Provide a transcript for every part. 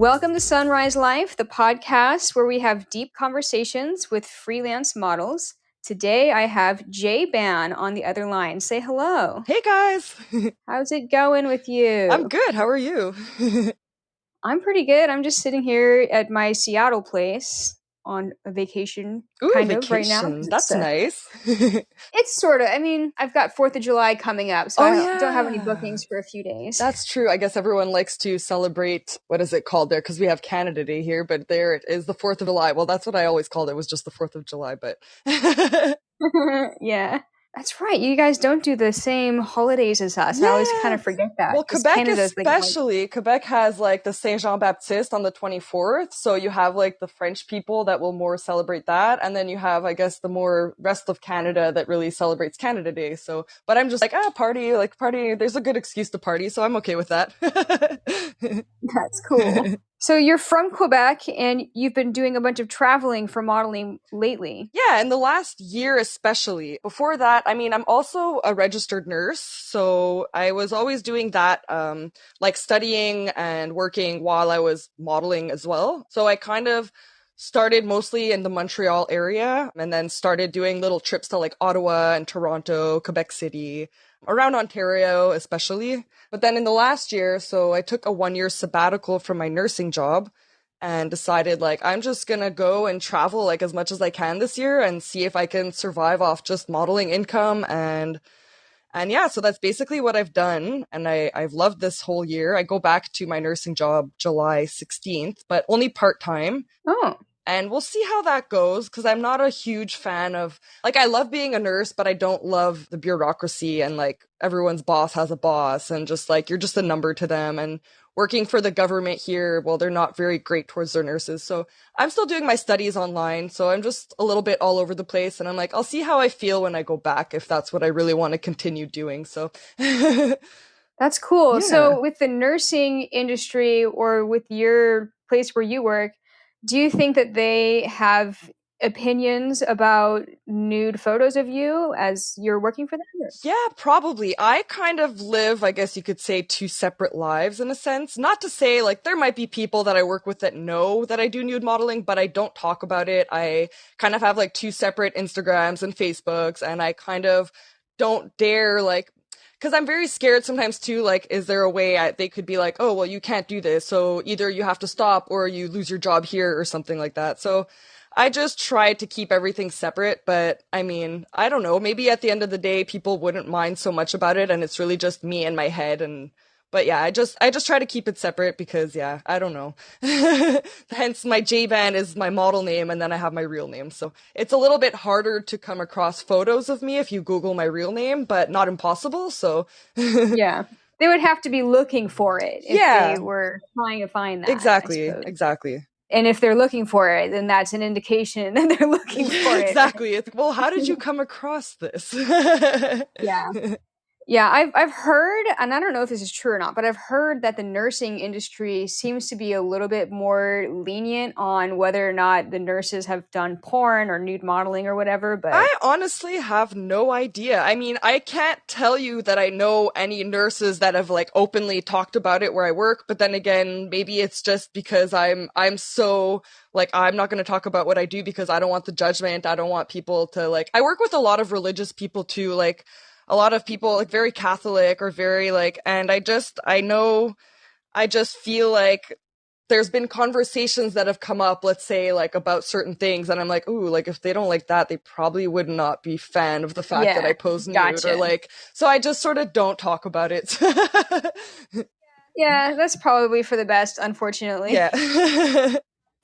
Welcome to Sunrise Life, the podcast where we have deep conversations with freelance models. Today I have Jay Ban on the other line. Say hello. Hey guys! How's it going with you? I'm good. How are you? I'm pretty good. I'm just sitting here at my Seattle place on a vacation, Ooh, kind of, right now. vacation. That's nice. It's sort of, I've got 4th of July coming up, so Oh I don't have any yeah. bookings for a few days. That's true. I guess everyone likes to celebrate, what is it called there? Because we have Canada Day here, but there it is, the 4th of July. Well, that's what I always called it, was just the 4th of July, but Yeah. That's right. You guys don't do the same holidays as us. I always kind yeah. of forget that. Well, 'Cause Quebec Canada's like especially, Quebec has like the Saint Jean Baptiste on the 24th. So you have like the French people that will more celebrate that. And then you have, I guess, the more rest of Canada that really celebrates Canada Day. So, but I'm just like, party. There's a good excuse to party. So I'm okay with that. That's cool. So you're from Quebec and you've been doing a bunch of traveling for modeling lately. Yeah, in the last year especially. Before that, I'm also a registered nurse, so I was always doing that, like studying and working while I was modeling as well. So I kind of started mostly in the Montreal area and then started doing little trips to like Ottawa and Toronto, Quebec City, around Ontario especially. But then in the last year, so I took a 1 year sabbatical from my nursing job and decided like I'm just gonna go and travel like as much as I can this year and see if I can survive off just modeling income and yeah, so that's basically what I've done and I've loved this whole year. I go back to my nursing job July 16th, but only part-time. Oh. And we'll see how that goes because I'm not a huge fan of like I love being a nurse, but I don't love the bureaucracy and like everyone's boss has a boss and just like you're just a number to them and working for the government here, well, they're not very great towards their nurses. So I'm still doing my studies online. So I'm just a little bit all over the place and I'm like, I'll see how I feel when I go back if that's what I really want to continue doing. So That's cool. yeah. So with the nursing industry or with your place where you work, do you think that they have opinions about nude photos of you as you're working for them? Yeah, probably. I kind of live, I guess you could say, two separate lives in a sense. Not to say, like, there might be people that I work with that know that I do nude modeling, but I don't talk about it. I kind of have, like, two separate Instagrams and Facebooks, and I kind of don't dare, like, because I'm very scared sometimes too, like, is there a way they could be like, oh, well, you can't do this, so either you have to stop or you lose your job here or something like that. So I just try to keep everything separate, but I don't know, maybe at the end of the day people wouldn't mind so much about it and it's really just me in my head and but yeah, I just try to keep it separate because yeah, I don't know. Hence my J-Ban is my model name and then I have my real name. So it's a little bit harder to come across photos of me if you Google my real name, but not impossible. So Yeah. They would have to be looking for it if yeah, they were trying to find that, I exactly, suppose. exactly. And if they're looking for it, then that's an indication that they're looking for it. Exactly. It's, well, how did you come across this? Yeah. Yeah, I've heard, and I don't know if this is true or not, but I've heard that the nursing industry seems to be a little bit more lenient on whether or not the nurses have done porn or nude modeling or whatever. But I honestly have no idea. I can't tell you that I know any nurses that have like openly talked about it where I work, but then again, maybe it's just because I'm so like I'm not going to talk about what I do because I don't want the judgment. I don't want people to like I work with a lot of religious people too, like a lot of people like very Catholic or very like and I just feel like there's been conversations that have come up, let's say, like about certain things, and I'm like, ooh, like if they don't like that, they probably would not be fan of the fact that I pose nude gotcha. or like, so I just sort of don't talk about it. Yeah, that's probably for the best, unfortunately. Yeah.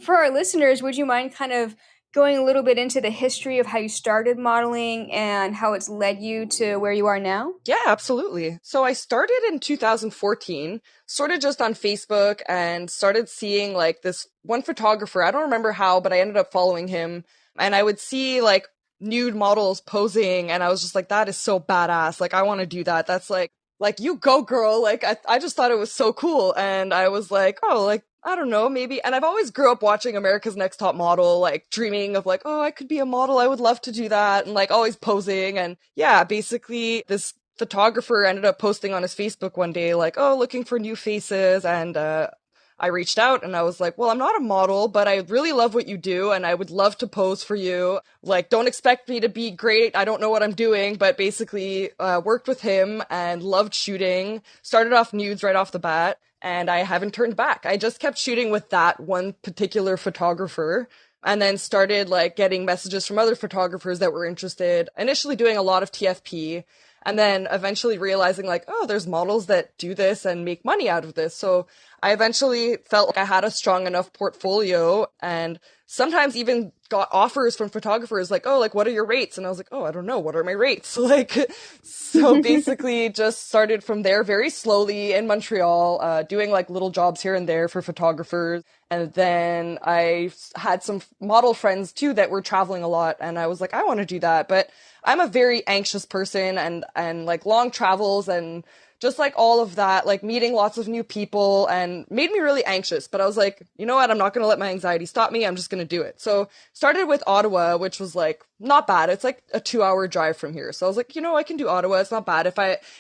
For our listeners, would you mind kind of going a little bit into the history of how you started modeling and how it's led you to where you are now? Yeah, absolutely. So I started in 2014, sort of just on Facebook and started seeing like this one photographer. I don't remember how, but I ended up following him and I would see like nude models posing and I was just like, that is so badass. Like, I want to do that. That's like you go girl. Like, I just thought it was so cool. And I was like, oh, like, I don't know, maybe. And I've always grew up watching America's Next Top Model, like dreaming of like, oh, I could be a model. I would love to do that. And like always posing. And yeah, basically this photographer ended up posting on his Facebook one day, like, oh, looking for new faces. And, I reached out and I was like, well, I'm not a model, but I really love what you do and I would love to pose for you. Like, don't expect me to be great. I don't know what I'm doing, but basically, worked with him and loved shooting. Started off nudes right off the bat and I haven't turned back. I just kept shooting with that one particular photographer and then started like getting messages from other photographers that were interested. Initially doing a lot of TFP and then eventually realizing like, oh, there's models that do this and make money out of this. So I eventually felt like I had a strong enough portfolio and sometimes even got offers from photographers like, oh, like, what are your rates? And I was like, oh, I don't know. What are my rates? Like, so basically just started from there very slowly in Montreal, doing like little jobs here and there for photographers. And then I had some model friends too that were traveling a lot. And I was like, I want to do that. But I'm a very anxious person and like long travels and just like all of that, like meeting lots of new people and made me really anxious. But I was like, you know what? I'm not going to let my anxiety stop me. I'm just going to do it. So started with Ottawa, which was like not bad. It's like a 2 hour drive from here. So I was like, you know, I can do Ottawa. It's not bad.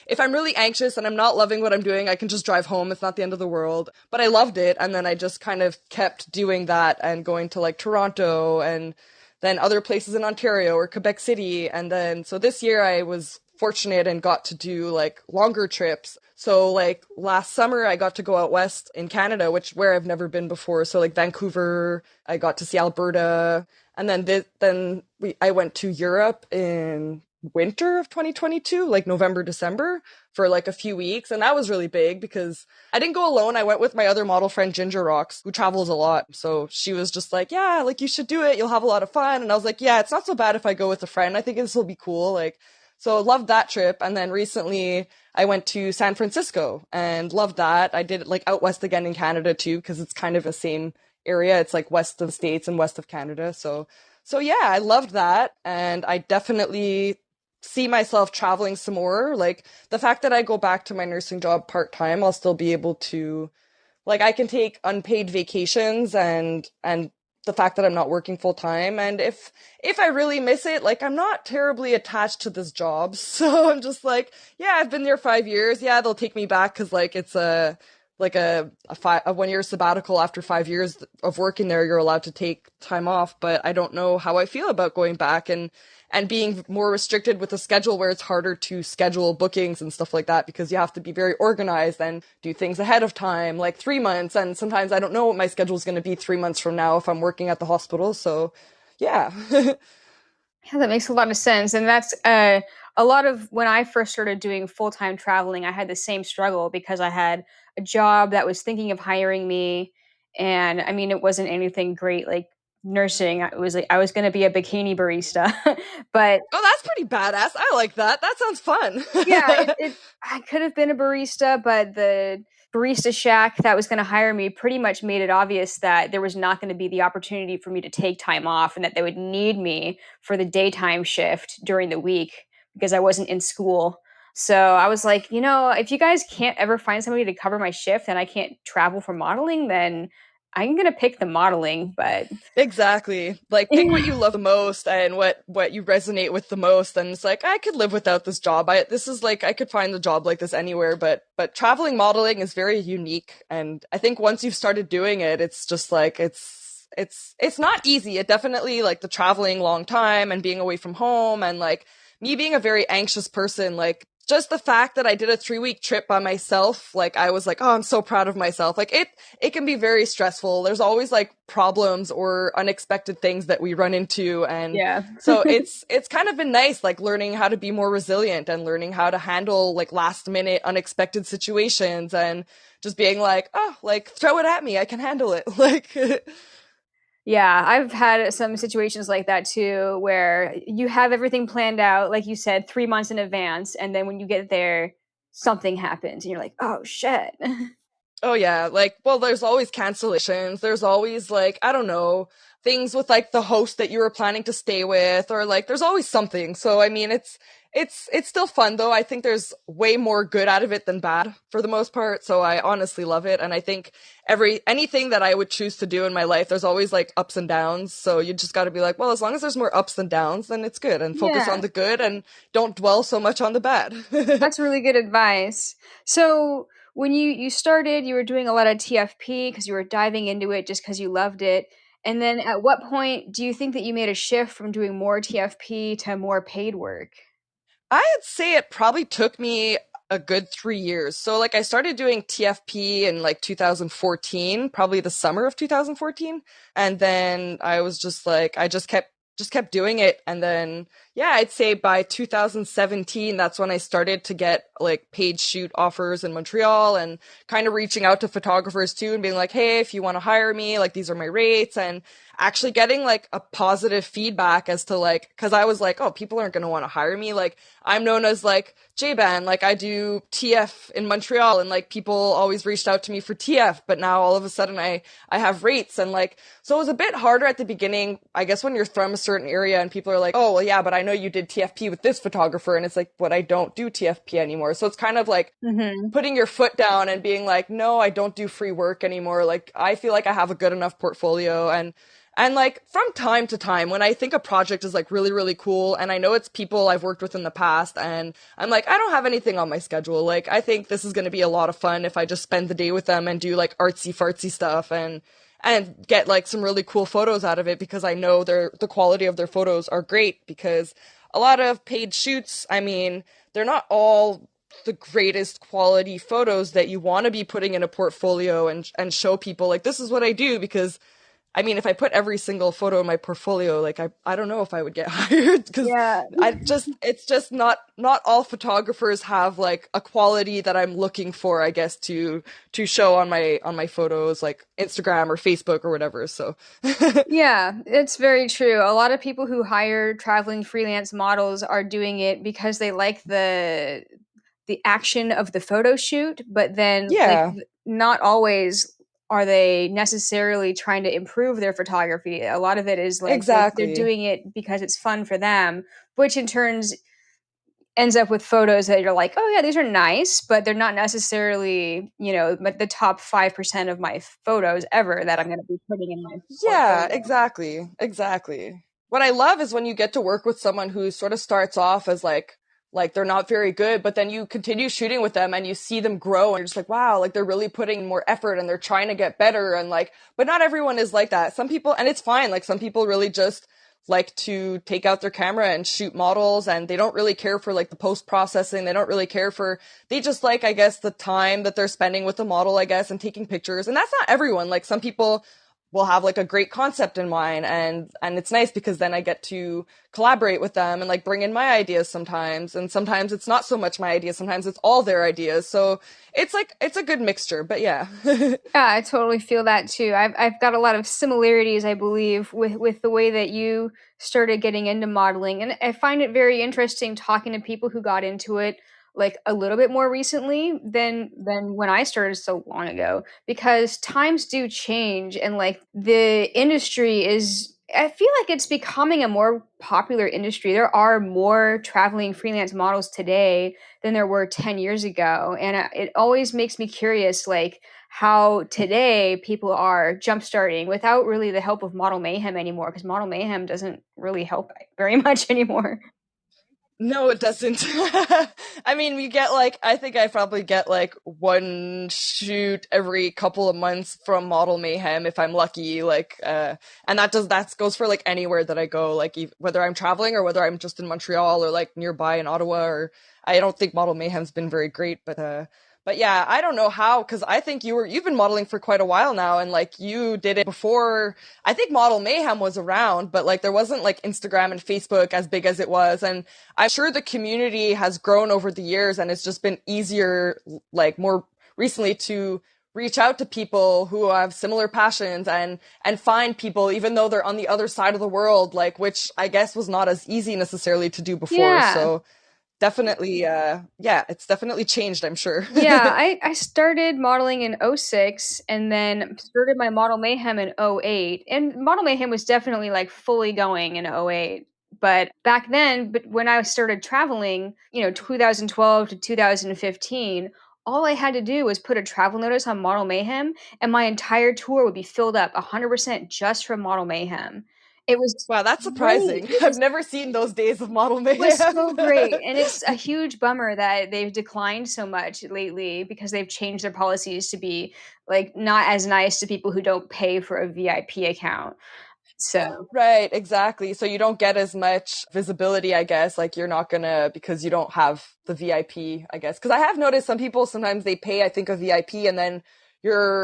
If I'm really anxious and I'm not loving what I'm doing, I can just drive home. It's not the end of the world. But I loved it. And then I just kind of kept doing that and going to like Toronto and then other places in Ontario or Quebec City. And then, so this year I was fortunate and got to do like longer trips. So like last summer I got to go out west in Canada, which where I've never been before. So like Vancouver, I got to see Alberta. And then I went to Europe in winter of 2022, like November, December for like a few weeks. And that was really big because I didn't go alone. I went with my other model friend, Ginger Rocks, who travels a lot. So she was just like, yeah, like you should do it. You'll have a lot of fun. And I was like, yeah, it's not so bad if I go with a friend. I think this will be cool. Like, so loved that trip. And then recently I went to San Francisco and loved that. I did it like out west again in Canada too, because it's kind of the same area. It's like west of the States and west of Canada. So yeah, I loved that. And I definitely see myself traveling some more. Like the fact that I go back to my nursing job part time, I'll still be able to like I can take unpaid vacations and the fact that I'm not working full time and if I really miss it, like I'm not terribly attached to this job. So I'm just like, yeah, I've been there 5 years. Yeah, they'll take me back cuz like it's a 1 year sabbatical after 5 years of working there. You're allowed to take time off, but I don't know how I feel about going back and being more restricted with a schedule where it's harder to schedule bookings and stuff like that because you have to be very organized and do things ahead of time, like 3 months. And sometimes I don't know what my schedule is going to be 3 months from now if I'm working at the hospital. So yeah. Yeah, that makes a lot of sense. And that's a lot of when I first started doing full time traveling, I had the same struggle because I had a job that was thinking of hiring me. And I mean, it wasn't anything great like nursing. It was like I was going to be a bikini barista. But Oh, that's pretty badass. I like that. That sounds fun. yeah, it I could have been a barista, but the barista shack that was going to hire me pretty much made it obvious that there was not going to be the opportunity for me to take time off and that they would need me for the daytime shift during the week because I wasn't in school. So I was like, you know, if you guys can't ever find somebody to cover my shift and I can't travel for modeling, then I'm going to pick the modeling, but Exactly. Like pick what you love the most and what you resonate with the most and it's like I could live without this job. This is like I could find a job like this anywhere, but traveling modeling is very unique and I think once you've started doing it, it's just like it's not easy. It definitely like the traveling long time and being away from home and like me being a very anxious person, like just the fact that I did a 3 week trip by myself, like I was like, oh, I'm so proud of myself. Like it can be very stressful. There's always like problems or unexpected things that we run into. And yeah. so it's kind of been nice, like learning how to be more resilient and learning how to handle like last minute unexpected situations and just being like, oh, like throw it at me. I can handle it. Like, Yeah, I've had some situations like that too, where you have everything planned out, like you said, 3 months in advance, and then when you get there, something happens, and you're like, "Oh shit!" oh yeah, like well there's always cancellations. There's always like I don't know, things with like the host that you were planning to stay with or like there's always something. So I mean it's still fun though. I think there's way more good out of it than bad for the most part. So I honestly love it and I think anything that I would choose to do in my life there's always like ups and downs. So you just got to be like, well, as long as there's more ups than downs then it's good and focus on Yeah, the good and don't dwell so much on the bad. that's really good advice. So, when you started, you were doing a lot of TFP because you were diving into it just because you loved it. And then at what point do you think that you made a shift from doing more TFP to more paid work? I'd say it probably took me a good 3 years. So like I started doing TFP in like 2014, probably the summer of 2014. And then I was just like, I just kept doing it. And then, yeah, I'd say by 2017, that's when I started to get like paid shoot offers in Montreal and kind of reaching out to photographers too and being like, hey, if you want to hire me, like these are my rates. And actually getting like a positive feedback as to like, cause I was like, oh, people aren't going to want to hire me. Like I'm known as like J-Ban, like I do TF in Montreal and like people always reached out to me for TF, but now all of a sudden I have rates and like, so it was a bit harder at the beginning, I guess when you're from a certain area and people are like, oh, well, yeah, but I know you did TFP with this photographer. And it's like, but I don't do TFP anymore. So it's kind of like, Mhm. putting your foot down and being like, no, I don't do free work anymore. Like, I feel like I have a good enough portfolio. And like from time to time, when I think a project is like really, really cool, and I know it's people I've worked with in the past, and I'm like, I don't have anything on my schedule. Like, I think this is going to be a lot of fun if I just spend the day with them and do like artsy fartsy stuff and get like some really cool photos out of it because I know the quality of their photos are great because a lot of paid shoots, I mean, they're not all the greatest quality photos that you want to be putting in a portfolio and show people like this is what I do because I mean if I put every single photo in my portfolio like I don't know if I would get hired because Yeah. I just it's just not all photographers have like a quality that I'm looking for I guess to show on my photos like Instagram or Facebook or whatever so Yeah, it's very true. A lot of people who hire traveling freelance models are doing it because they like the action of the photo shoot, but then like yeah not always are they necessarily trying to improve their photography. A lot of it is like they're exactly. doing it because it's fun for them, which in turns ends up with photos that you're like, oh yeah, these are nice, but they're not necessarily, the top 5% of my photos ever that I'm going to be putting in my Yeah, portfolio. exactly. Exactly. What I love is when you get to work with someone who sort of starts off as like they're not very good, but then you continue shooting with them and you see them grow and you're just like, wow, like they're really putting more effort and they're trying to get better and like but not everyone is like that. Some people and it's fine, like some people really just like to take out their camera and shoot models and they don't really care for like the post processing. They don't really care for they just like I guess the time that they're spending with the model, I guess, and taking pictures. And that's not everyone. Like some people will have like a great concept in mind and it's nice because then I get to collaborate with them and like bring in my ideas sometimes and sometimes it's not so much my ideas sometimes it's all their ideas so it's like it's a good mixture but yeah Yeah, I totally feel that too. I've got a lot of similarities, I believe, with the way that you started getting into modeling, and I find it very interesting talking to people who got into it like a little bit more recently than when I started so long ago, because times do change, and like the industry is. I feel like it's becoming a more popular industry. There are more traveling freelance models today than there were 10 years ago, and it always makes me curious, like how today people are jump starting without really the help of Model Mayhem anymore, because Model Mayhem doesn't really help very much anymore. No, it doesn't. I mean, we get like, I think I probably get like one shoot every couple of months from Model Mayhem if I'm lucky. And that goes for like anywhere that I go, like whether I'm traveling or whether I'm just in Montreal or like nearby in Ottawa or I don't think Model Mayhem's been very great, but yeah, I don't know how, because I think you've been modeling for quite a while now, and like you did it before. I think Model Mayhem was around, but like there wasn't like Instagram and Facebook as big as it was, and I'm sure the community has grown over the years, and it's just been easier, like more recently, to reach out to people who have similar passions and find people, even though they're on the other side of the world, like which I guess was not as easy necessarily to do before. Yeah. So definitely, yeah, it's definitely changed, I'm sure. Yeah, I started modeling in '06 and then started my Model Mayhem in '08. And Model Mayhem was definitely like fully going in '08. But back then, but when I started traveling, 2012 to 2015, all I had to do was put a travel notice on Model Mayhem and my entire tour would be filled up 100% just from Model Mayhem. It was Wow, that's great. surprising. I've never seen those days of model It was mayhem. so great, and it's a huge bummer that they've declined so much lately because they've changed their policies to be, like, not as nice to people who don't pay for a VIP account. So, Right, exactly. So you don't get as much visibility, I guess. Like you're not gonna, because you don't have the VIP, I guess. Because I have noticed some people sometimes they pay, I think, a VIP, and then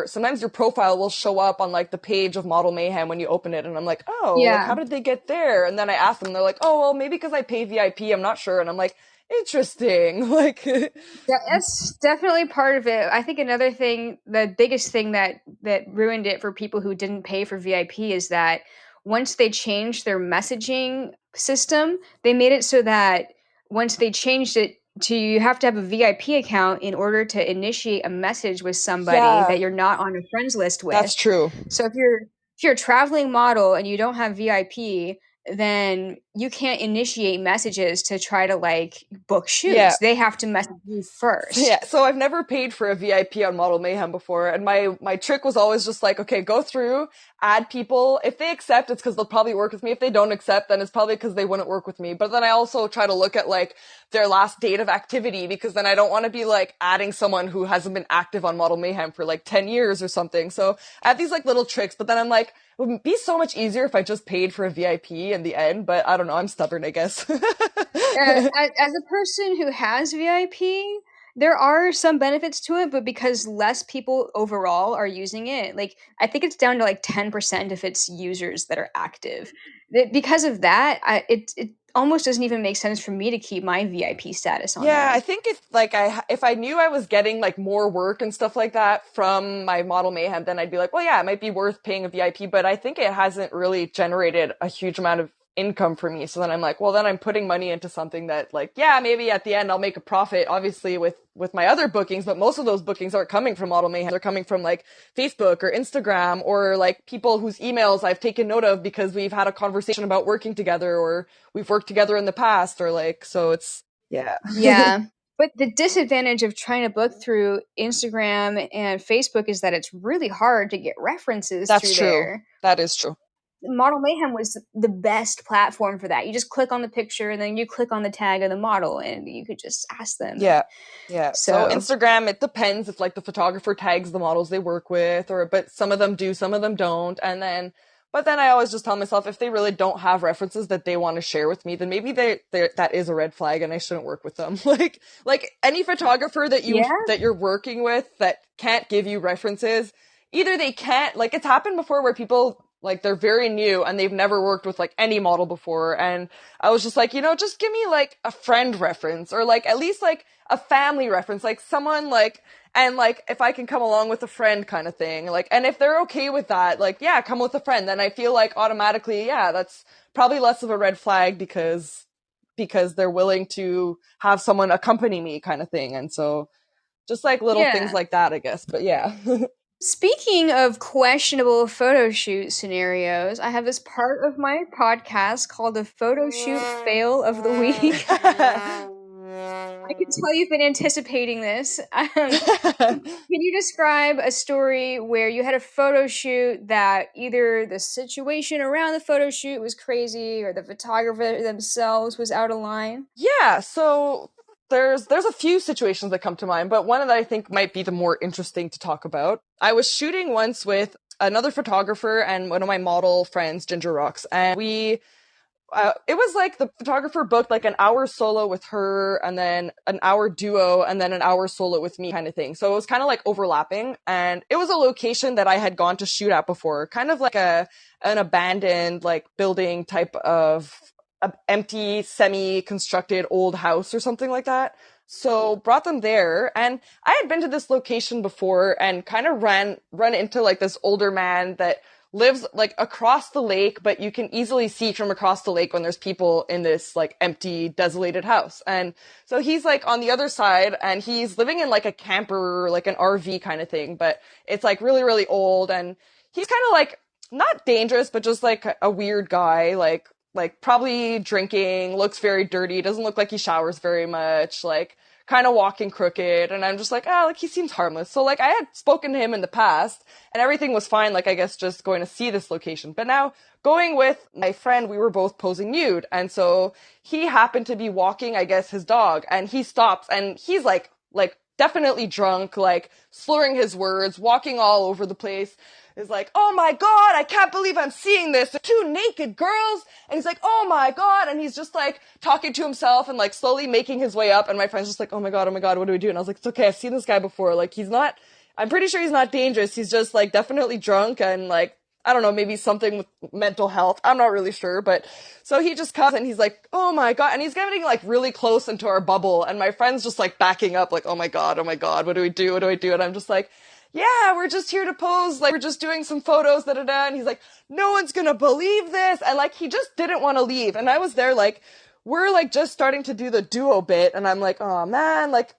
sometimes your profile will show up on like the page of Model Mayhem when you open it, and I'm like, oh, like yeah. how did they get there? And then I ask them, they're like, oh, well, maybe because I pay VIP, I'm not sure. And I'm like, interesting. Like, Yeah, that's definitely part of it. I think another thing, the biggest thing that ruined it for people who didn't pay for VIP is that once they changed their messaging system, they made it so that once they changed it to you have to have a VIP account in order to initiate a message with somebody that yeah, you're not on a friends list with. that's true. So if you're a traveling model and you don't have VIP, then you can't initiate messages to try to like book Yeah. shoots. They have to message you Yeah, first. so I've never paid for a VIP on Model Mayhem before, and my trick was always just like, okay, go through, add people. If they accept, it's because they'll probably work with me. If they don't accept, then it's probably because they wouldn't work with me. But then I also try to look at like their last date of activity, because then I don't want to be like adding someone who hasn't been active on Model Mayhem for like 10 years or something. So I have these like little tricks, but then I'm like, it would be so much easier if I just paid for a VIP in the end, but I don't know, I'm stubborn, I guess. As a person who has VIP, there are some benefits to it, but because less people overall are using it, like I think it's down to like 10% of its users that are active. Because of that, it almost doesn't even make sense for me to keep my VIP status on Yeah, I there. think if I knew I was getting like more work and stuff like that from my Model Mayhem, then I'd be like, well, yeah, it might be worth paying a VIP, but I think it hasn't really generated a huge amount of income for me. So then I'm like, well, then I'm putting money into something that like, yeah, maybe at the end I'll make a profit, obviously with my other bookings, but most of those bookings aren't coming from Model Mayhem. They're coming from like Facebook or Instagram or like people whose emails I've taken note of because we've had a conversation about working together or we've worked together in the past or like, so it's, yeah. Yeah. But the disadvantage of trying to book through Instagram and Facebook is that it's really hard to get references That's through true. there. That is true. Model Mayhem was the best platform for that. You just click on the picture and then you click on the tag of the model and you could just ask them. And Yeah. Yeah. So so, Instagram, it depends if like the photographer tags the models they work with or but some of them do, some of them don't. But then I always just tell myself if they really don't have references that they want to share with me, then maybe that is a red flag and I shouldn't work with them. Like any photographer yeah, that you're working with that can't give you references, either they can't, like it's happened before where people like they're very new and they've never worked with like any model before and I was just like, just give me like a friend reference or like at least like a family reference, like someone like, and like if I can come along with a friend kind of thing, like, and if they're okay with that, like, yeah, come with a friend, then I feel like automatically, yeah, that's probably less of a red flag because they're willing to have someone accompany me kind of thing. And so just like little things yeah. like that, I guess. But yeah. Speaking of questionable photo shoot scenarios, I have this part of my podcast called the photo shoot fail of the week. I can tell you've been anticipating this. Can you describe a story where you had a photo shoot that either the situation around the photo shoot was crazy or the photographer themselves was out of line? Yeah, so there's a few situations that come to mind, but one that I think might be the more interesting to talk about. I was shooting once with another photographer and one of my model friends, Ginger Rocks, and it was like the photographer booked like an hour solo with her and then an hour duo and then an hour solo with me kind of thing. So it was kind of like overlapping and it was a location that I had gone to shoot at before, kind of like an abandoned like building type of empty semi-constructed old house or something like that. So brought them there and I had been to this location before and kind of run into like this older man that lives like across the lake, but you can easily see from across the lake when there's people in this like empty, desolated house. And so he's like on the other side and he's living in like a camper, like an RV kind of thing, but it's like really, really old. And he's kind of like not dangerous, but just like a weird guy, like probably drinking, looks very dirty, doesn't look like he showers very much, like kind of walking crooked. And I'm just like, oh, like he seems harmless. So like I had spoken to him in the past and everything was fine. Like I guess just going to see this location. But now going with my friend, we were both posing nude. And so he happened to be walking, I guess, his dog, and he stops and he's like definitely drunk, like slurring his words, walking all over the place. Is like, oh my god, I can't believe I'm seeing this. Two naked girls. And he's like, oh my god. And he's just like talking to himself and like slowly making his way up. And my friend's just like, oh my god, what do we do? And I was like, it's okay, I've seen this guy before. Like I'm pretty sure he's not dangerous. He's just like definitely drunk and like, I don't know, maybe something with mental health. I'm not really sure, but so he just comes and he's like, oh my god. And he's getting like really close into our bubble. And my friend's just like backing up like, oh my god, what do we do? What do I do? And I'm just like, yeah, we're just here to pose, like, we're just doing some photos, da-da-da, and he's like, no one's gonna believe this, and, like, he just didn't want to leave, and I was there, like, we're, like, just starting to do the duo bit, and I'm like, oh, man, like,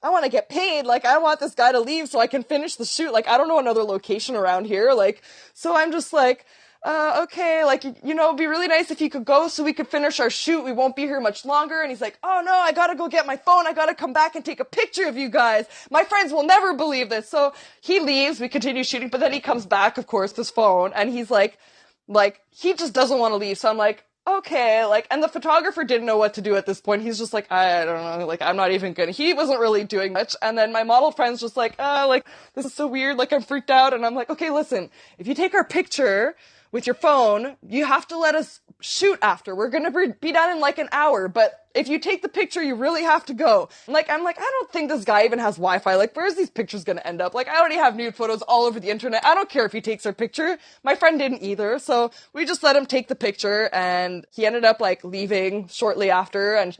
I want to get paid, like, I want this guy to leave so I can finish the shoot, like, I don't know another location around here, like, so I'm just like, okay, like, it'd be really nice if you could go so we could finish our shoot. We won't be here much longer. And he's like, oh no, I gotta go get my phone. I gotta come back and take a picture of you guys. My friends will never believe this. So he leaves, we continue shooting, but then he comes back, of course, his phone, and he's like, he just doesn't want to leave. So I'm like, okay, like, and the photographer didn't know what to do at this point. He's just like, I don't know, like, I'm not even gonna, he wasn't really doing much. And then my model friend's just like, like, this is so weird, like, I'm freaked out. And I'm like, okay, listen, if you take our picture with your phone, you have to let us shoot after. We're gonna be done in like an hour, but if you take the picture, you really have to go. Like, I'm like, I don't think this guy even has Wi-Fi. Like, where's these pictures gonna end up? Like, I already have nude photos all over the internet. I don't care if he takes our picture. My friend didn't either, so we just let him take the picture, and he ended up, like, leaving shortly after, and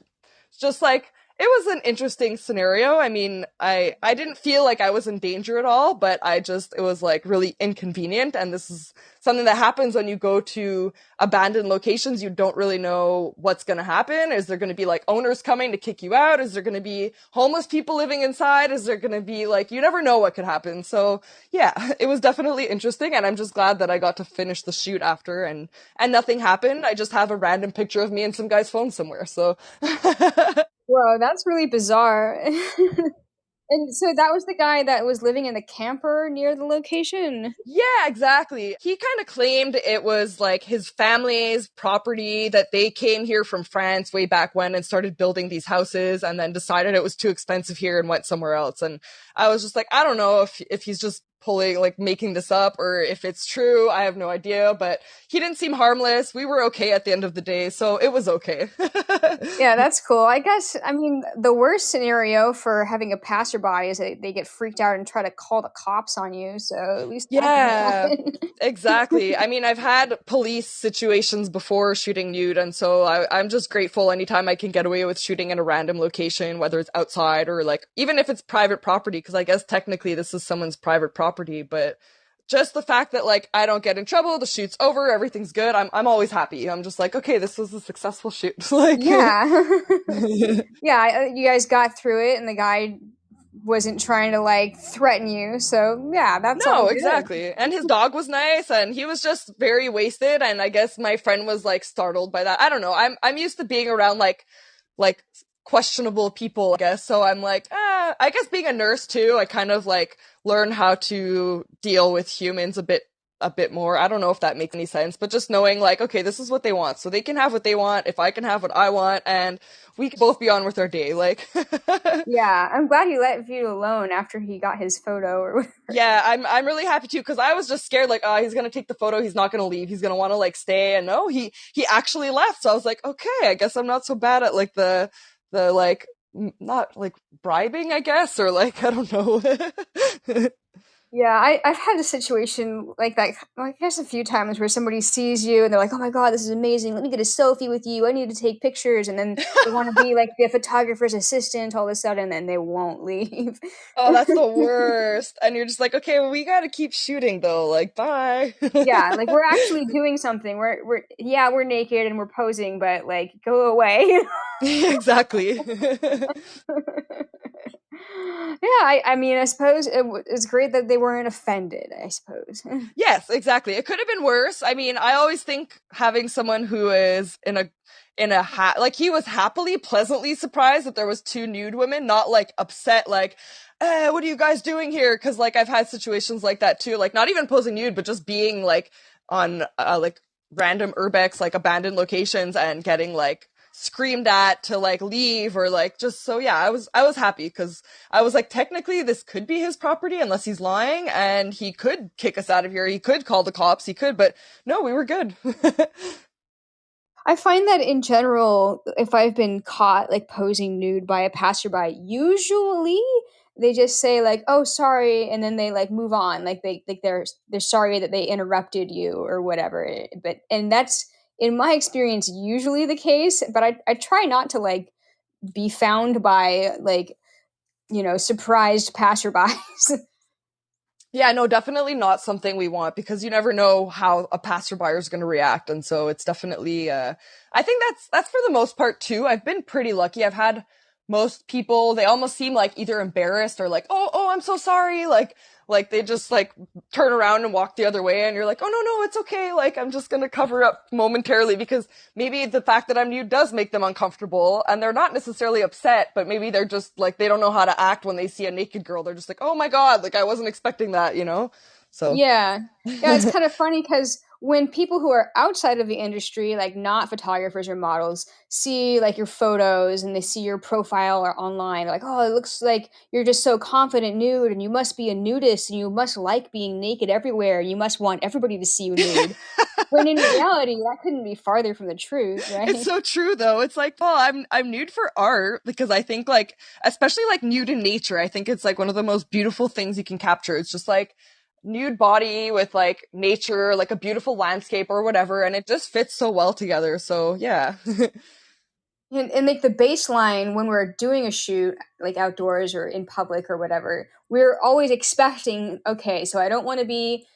just, like, it was an interesting scenario. I mean, I didn't feel like I was in danger at all, but it was like really inconvenient. And this is something that happens when you go to abandoned locations. You don't really know what's going to happen. Is there going to be like owners coming to kick you out? Is there going to be homeless people living inside? Is there going to be like, you never know what could happen. So yeah, it was definitely interesting. And I'm just glad that I got to finish the shoot after and nothing happened. I just have a random picture of me and some guy's phone somewhere. So Whoa, that's really bizarre. And so that was the guy that was living in the camper near the location? yeah, exactly. He kind of claimed it was like his family's property, that they came here from France way back when and started building these houses and then decided it was too expensive here and went somewhere else. And I was just like, I don't know if he's just pulling, like making this up or if it's true. I have no idea, but he didn't seem harmless. We were okay at the end of the day, so it was okay. Yeah, that's cool. I guess, I mean, the worst scenario for having a passerby is that they get freaked out and try to call the cops on you, so at least that Yeah, didn't happen. exactly. I mean, I've had police situations before shooting nude, and so I'm just grateful anytime I can get away with shooting in a random location, whether it's outside or like, even if it's private property, because I guess technically this is someone's private property, but just the fact that like I don't get in trouble, the shoot's over, everything's good, I'm always happy. I'm just like, okay, this was a successful shoot. Like, Yeah. Yeah, you guys got through it and the guy wasn't trying to like threaten you, so yeah, that's all no, good. exactly. And his dog was nice and he was just very wasted, and I guess my friend was like startled by that. I don't know. I'm used to being around like questionable people, I guess. So I'm like, I guess being a nurse too, I kind of like learn how to deal with humans a bit more. I don't know if that makes any sense, but just knowing like, okay, this is what they want. So they can have what they want if I can have what I want, and we can both be on with our day. Like Yeah, I'm glad he let you alone after he got his photo or whatever. yeah, I'm really happy too, because I was just scared like, oh, he's gonna take the photo, he's not gonna leave, he's gonna want to like stay, and no, he actually left. So I was like, okay, I guess I'm not so bad at like the like not like bribing, I guess, or like I don't know. Yeah, I've had a situation like that, I guess a few times, where somebody sees you and they're like, "Oh my god, this is amazing! Let me get a selfie with you. I need to take pictures," and then they want to be like the photographer's assistant all of a sudden, and they won't leave. Oh, that's the worst. And you're just like, okay, well, we gotta keep shooting though. Like, bye. Yeah, like we're actually doing something. We're naked and we're posing, but like go away. Exactly. I mean, I suppose it's great that they weren't offended, I suppose. Yes, exactly. It could have been worse. I mean, I always think having someone who is like he was happily, pleasantly surprised that there was two nude women, not like upset, like, what are you guys doing here? Because like I've had situations like that too, like not even posing nude, but just being like on like random urbex, like abandoned locations, and getting like screamed at to like leave or like just so yeah. I was happy because I was like, technically, this could be his property unless he's lying, and he could kick us out of here. He could call the cops. He could, but no, we were good. I find that in general, if I've been caught like posing nude by a passerby, usually they just say like, "Oh, sorry," and then they like move on. They're sorry that they interrupted you or whatever. But and that's in my experience usually the case. But I try not to like be found by like surprised passerbys. Yeah, no, definitely not something we want because you never know how a passerby is going to react, and so it's definitely. I think that's for the most part too. I've been pretty lucky. I've had most people. They almost seem like either embarrassed or like, oh, I'm so sorry. Like they just like turn around and walk the other way, and you're like, oh no, it's okay. Like I'm just gonna cover up momentarily because maybe the fact that I'm nude does make them uncomfortable, and they're not necessarily upset, but maybe they're just like they don't know how to act when they see a naked girl. They're just like, oh my god, like I wasn't expecting that, you know? So Yeah. Yeah, it's kind of funny because when people who are outside of the industry, like not photographers or models, see like your photos and they see your profile or online, they're like, oh, it looks like you're just so confident nude and you must be a nudist and you must like being naked everywhere. You must want everybody to see you nude. When in reality, that couldn't be farther from the truth, it's right? so true though. It's like, well, I'm nude for art because I think like especially like nude in nature, I think it's like one of the most beautiful things you can capture. It's just like nude body with like nature, like a beautiful landscape or whatever, and it just fits so well together. So yeah. And like the baseline when we're doing a shoot, like outdoors or in public or whatever, we're always expecting, okay, so I don't want to be,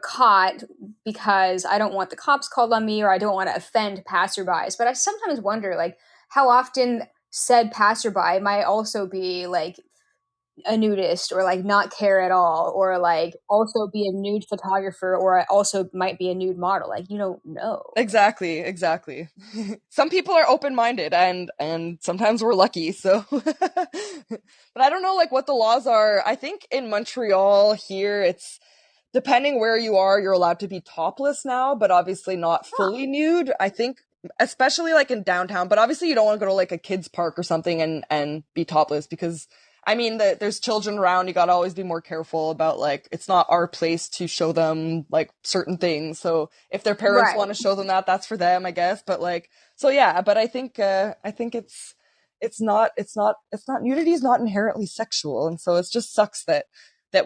caught because I don't want the cops called on me or I don't want to offend passerbys. But I sometimes wonder, like, how often said passerby might also be like a nudist or like not care at all or like also be a nude photographer or I also might be a nude model. Like, you don't know. Exactly, exactly. Some people are open-minded and sometimes we're lucky. So but I don't know like what the laws are. I think in Montreal here it's depending where you are, you're allowed to be topless now, but obviously not Huh. fully nude. I think especially like in downtown, but obviously you don't want to go to like a kids park or something and be topless because I mean there's children around, you got to always be more careful about like it's not our place to show them like certain things. So if their parents Right. want to show them that, that's for them, I guess, but like so yeah, but I think it's not nudity is not inherently sexual, and so it just sucks that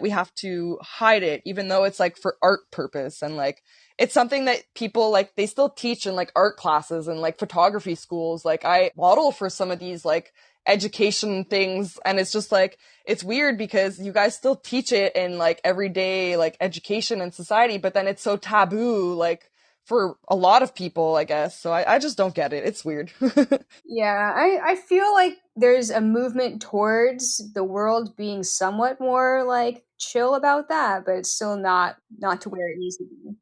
we have to hide it even though it's like for art purpose, and like it's something that people like they still teach in like art classes and like photography schools. Like I model for some of these like education things, and it's just like it's weird because you guys still teach it in like everyday like education and society, but then it's so taboo like for a lot of people, I guess. So I just don't get it. It's weird. Yeah, I feel like there's a movement towards the world being somewhat more like chill about that, but it's still not to where it needs to be.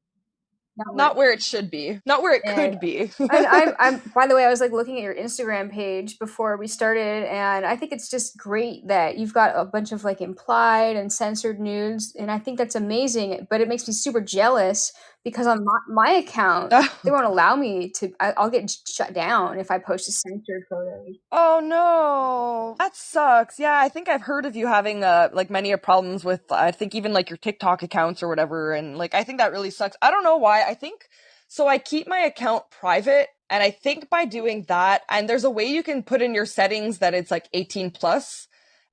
Not where Not where it should be, not where it and could be. and I'm by the way, I was like looking at your Instagram page before we started, and I think it's just great that you've got a bunch of like implied and censored nudes, and I think that's amazing. But it makes me super jealous because on my account, they won't allow me to. I'll get shut down if I post a censored photo. Oh no, that sucks. Yeah, I think I've heard of you having like many problems with I think even like your TikTok accounts or whatever, and like I think that really sucks. I don't know why. I think so. I keep my account private, and I think by doing that, and there's a way you can put in your settings that it's like 18 plus.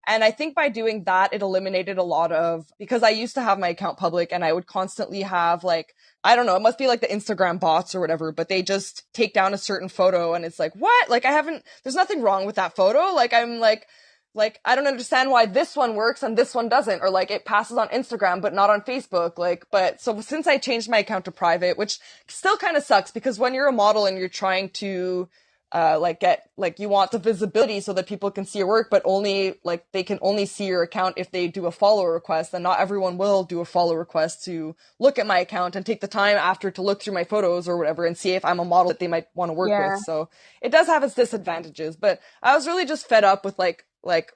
And I think by doing that, it eliminated a lot of, because I used to have my account public and I would constantly have like, I don't know, it must be like the Instagram bots or whatever, but they just take down a certain photo and it's like, what? Like I haven't, there's nothing wrong with that photo. Like I'm like, I don't understand why this one works and this one doesn't, or like it passes on Instagram, but not on Facebook. Like, but so since I changed my account to private, which still kind of sucks because when you're a model and you're trying to like get like you want the visibility so that people can see your work, but only like they can only see your account if they do a follow request, and not everyone will do a follow request to look at my account and take the time after to look through my photos or whatever and see if I'm a model that they might want to work with. Yeah, So it does have its disadvantages, but I was really just fed up with like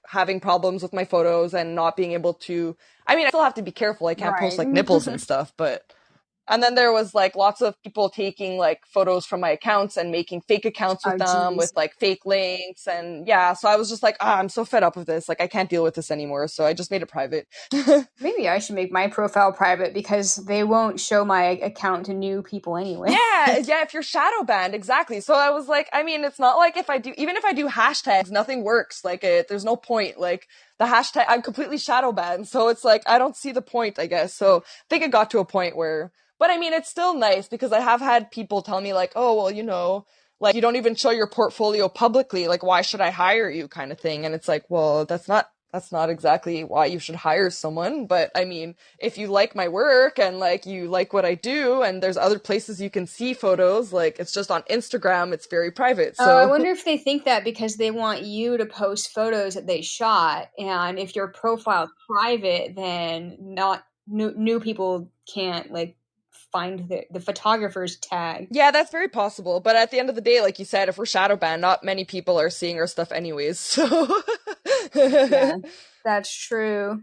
having problems with my photos and not being able to. I mean, I still have to be careful. I can't post right. like nipples and stuff, but and then there was like lots of people taking like photos from my accounts and making fake accounts with Oh, them with geez. like fake links. And yeah, so I was just like, I'm so fed up with this. Like, I can't deal with this anymore. So I just made it private. Maybe I should make my profile private because they won't show my account to new people anyway. Yeah, if you're shadow banned, exactly. So I was like, I mean, it's not like if I do, even if I do hashtags, nothing works. Like, there's no point. Like, the hashtag, I'm completely shadow banned. So it's like, I don't see the point, I guess. So I think it got to a point where, but I mean, it's still nice because I have had people tell me, like, oh, well, like, you don't even show your portfolio publicly. Like, why should I hire you kind of thing? And it's like, well, that's not exactly why you should hire someone. But I mean, if you like my work and like you like what I do and there's other places you can see photos, like it's just on Instagram, it's very private. Oh, I So wonder if they think that because they want you to post photos that they shot, and if your profile's private, then not new people can't like find the photographer's tag. yeah, that's very possible. But at the end of the day, like you said, if we're shadow banned, not many people are seeing our stuff anyways. So Yeah, that's true.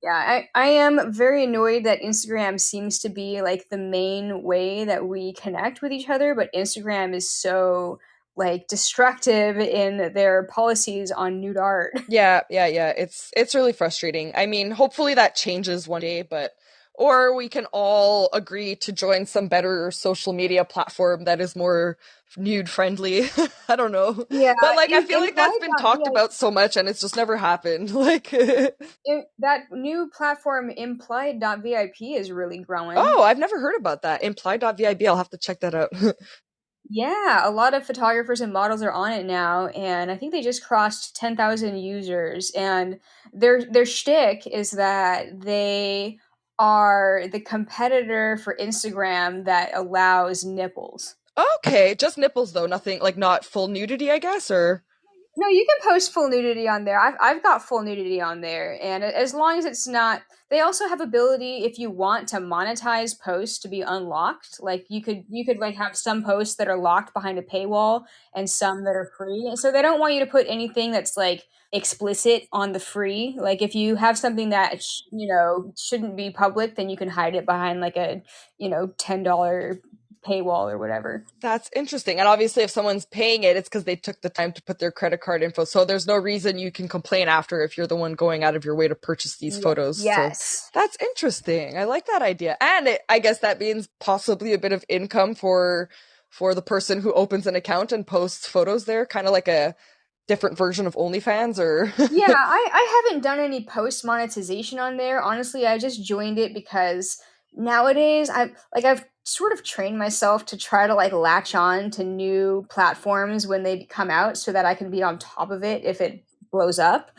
Yeah, I am very annoyed that Instagram seems to be like the main way that we connect with each other, but Instagram is so like destructive in their policies on nude art. yeah. It's really frustrating. I mean, hopefully that changes one day, but or we can all agree to join some better social media platform that is more nude friendly. I don't know. Yeah, But like I feel like that's been talked implied.vi, about so much and it's just never happened. Like that new platform implied.vip is really growing. oh, I've never heard about that. Imply.vib. I'll have to check that out. Yeah, a lot of photographers and models are on it now, and I think they just crossed 10,000 users. And their shtick is that they are the competitor for Instagram that allows nipples. Okay, just nipples though, nothing like not full nudity, I guess, or No, you can post full nudity on there. I've got full nudity on there, and as long as it's not, they also have ability if you want to monetize posts to be unlocked. Like you could like have some posts that are locked behind a paywall and some that are free. So they don't want you to put anything that's like explicit on the free. Like if you have something that shouldn't be public, then you can hide it behind like a $10 paywall or whatever. that's interesting. And obviously, if someone's paying it, it's because they took the time to put their credit card info. So there's no reason you can complain after if you're the one going out of your way to purchase these photos. So Yes. that's interesting. I like that idea. And I guess that means possibly a bit of income for the person who opens an account and posts photos there, kind of like a different version of OnlyFans or Yeah, I haven't done any post monetization on there. Honestly, I just joined it because nowadays I've sort of trained myself to try to like latch on to new platforms when they come out so that I can be on top of it if it blows up.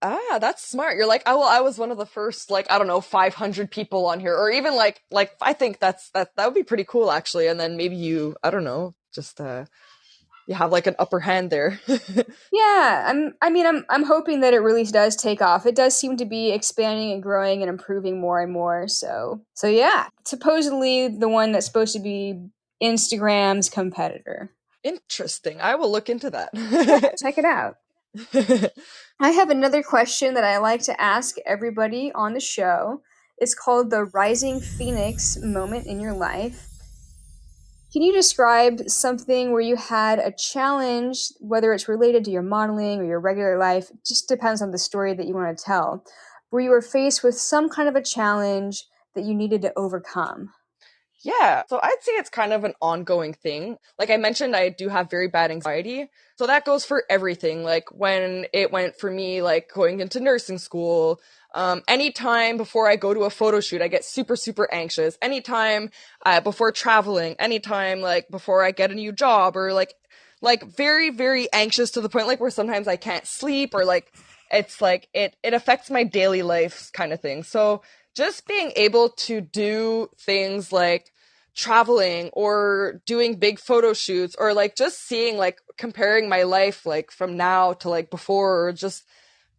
ah, that's smart. You're like, oh well, I was one of the first, like, I don't know, 500 people on here, or even like I think that would be pretty cool actually. And then maybe you, I don't know, just you have like an upper hand there. Yeah, I'm hoping that it really does take off. It does seem to be expanding and growing and improving more and more. So yeah, supposedly the one that's supposed to be Instagram's competitor. Interesting. I will look into Yeah, that. check it out. I have another question that I like to ask everybody on the show. It's called the rising phoenix moment in your life. Can you describe something where you had a challenge, whether it's related to your modeling or your regular life? It just depends on the story that you want to tell, where you were faced with some kind of a challenge that you needed to overcome. Yeah. So I'd say it's kind of an ongoing thing. Like I mentioned, I do have very bad anxiety. So that goes for everything. Like when it went for me, like going into nursing school, anytime before I go to a photo shoot, I get super, super anxious. Anytime, before traveling, anytime like before I get a new job or like very, very anxious to the point like where sometimes I can't sleep or like, it's like it affects my daily life kind of thing. So just being able to do things like traveling or doing big photo shoots or like just seeing like comparing my life like from now to like before, or just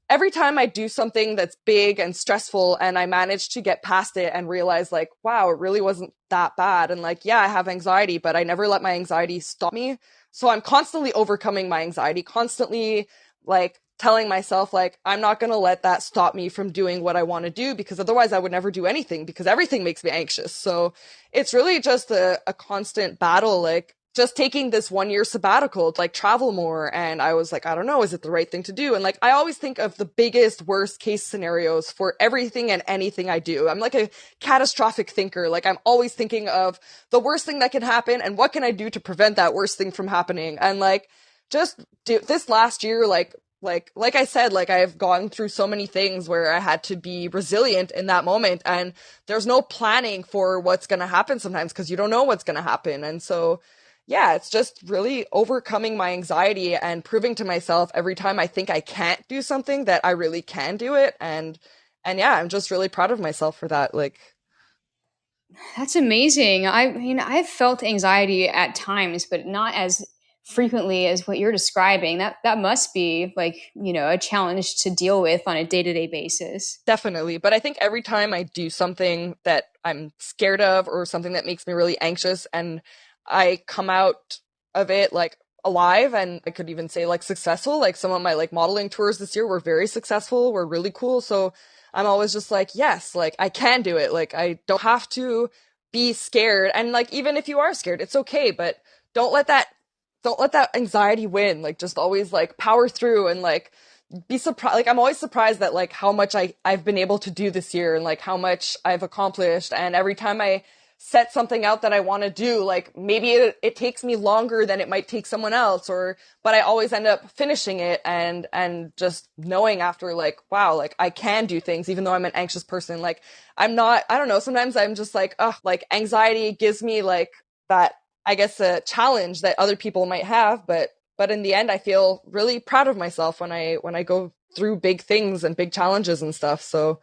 every time I do something that's big and stressful and I manage to get past it and realize like, wow, it really wasn't that bad. And like, yeah, I have anxiety, but I never let my anxiety stop me. So I'm constantly overcoming my anxiety, constantly like telling myself like, I'm not going to let that stop me from doing what I want to do, because otherwise I would never do anything, because everything makes me anxious. So it's really just a constant battle, like just taking this 1 year sabbatical to like travel more. And I was like, I don't know, is it the right thing to do? And like, I always think of the biggest worst case scenarios for everything and anything I do. I'm like a catastrophic thinker. Like I'm always thinking of the worst thing that can happen and what can I do to prevent that worst thing from happening. And like, just do this last year, like I said, like I've gone through so many things where I had to be resilient in that moment, and there's no planning for what's going to happen sometimes because you don't know what's going to happen. And so yeah, it's just really overcoming my anxiety and proving to myself every time I think I can't do something that I really can do it. And yeah, I'm just really proud of myself for that. Like, That's amazing. I mean, I've felt anxiety at times, but not as frequently as what you're describing. That must be like, a challenge to deal with on a day-to-day basis. definitely. But I think every time I do something that I'm scared of or something that makes me really anxious and I come out of it like alive, and I could even say like successful, like some of my like modeling tours this year were very successful, were really cool. So I'm always just like, yes, like I can do it. Like I don't have to be scared. And like even if you are scared, it's okay, but don't let that don't let that anxiety win. Like just always like power through and like be surprised. Like I'm always surprised that like how much I've been able to do this year and like how much I've accomplished. And every time I set something out that I want to do, like maybe it takes me longer than it might take someone else, or but I always end up finishing it and just knowing after like, wow, like I can do things even though I'm an anxious person. Like I'm not, I don't know, sometimes I'm just like, oh, like anxiety gives me like that, I guess, a challenge that other people might have, but in the end I feel really proud of myself when I go through big things and big challenges and stuff. So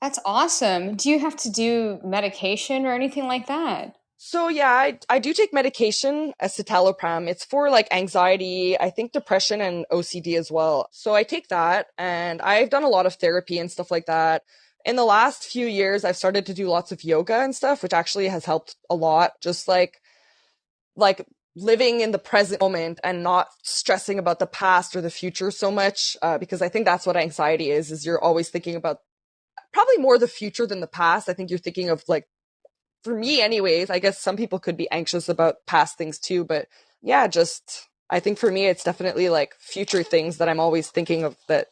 That's awesome. Do you have to do medication or anything like that? so yeah, I do take medication, citalopram. It's for like anxiety, I think depression and OCD as well. So I take that, and I've done a lot of therapy and stuff like that. In the last few years, I've started to do lots of yoga and stuff, which actually has helped a lot. Just like living in the present moment and not stressing about the past or the future so much, because I think that's what anxiety is you're always thinking about probably more the future than the past. I think you're thinking of like, for me anyways, I guess some people could be anxious about past things too, but yeah, just I think for me it's definitely like future things that I'm always thinking of that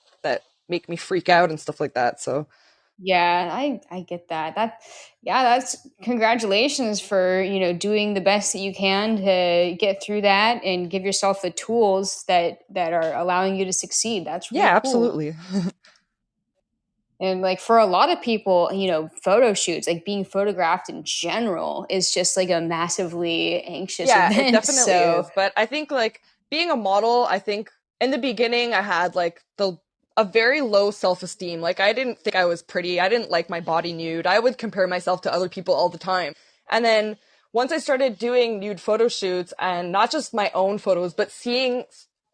make me freak out and stuff like that. So Yeah, I get that. Yeah, that's congratulations for, doing the best that you can to get through that and give yourself the tools that are allowing you to succeed. That's really yeah, cool. absolutely. And like for a lot of people, photo shoots, like being photographed in general is just like a massively anxious Yeah, it event. definitely So, is. But I think like being a model, I think in the beginning I had like the a very low self-esteem. Like I didn't think I was pretty. I didn't like my body nude. I would compare myself to other people all the time. And then once I started doing nude photo shoots, and not just my own photos, but seeing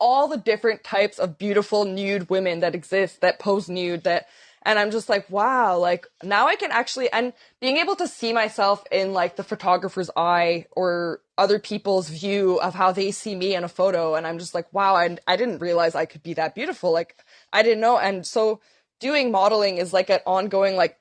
all the different types of beautiful nude women that exist that pose nude, that and I'm just like, wow, like now I can actually, and being able to see myself in like the photographer's eye or other people's view of how they see me in a photo. And I'm just like, wow, I didn't realize I could be that beautiful. Like I didn't know. And so doing modeling is like an ongoing, like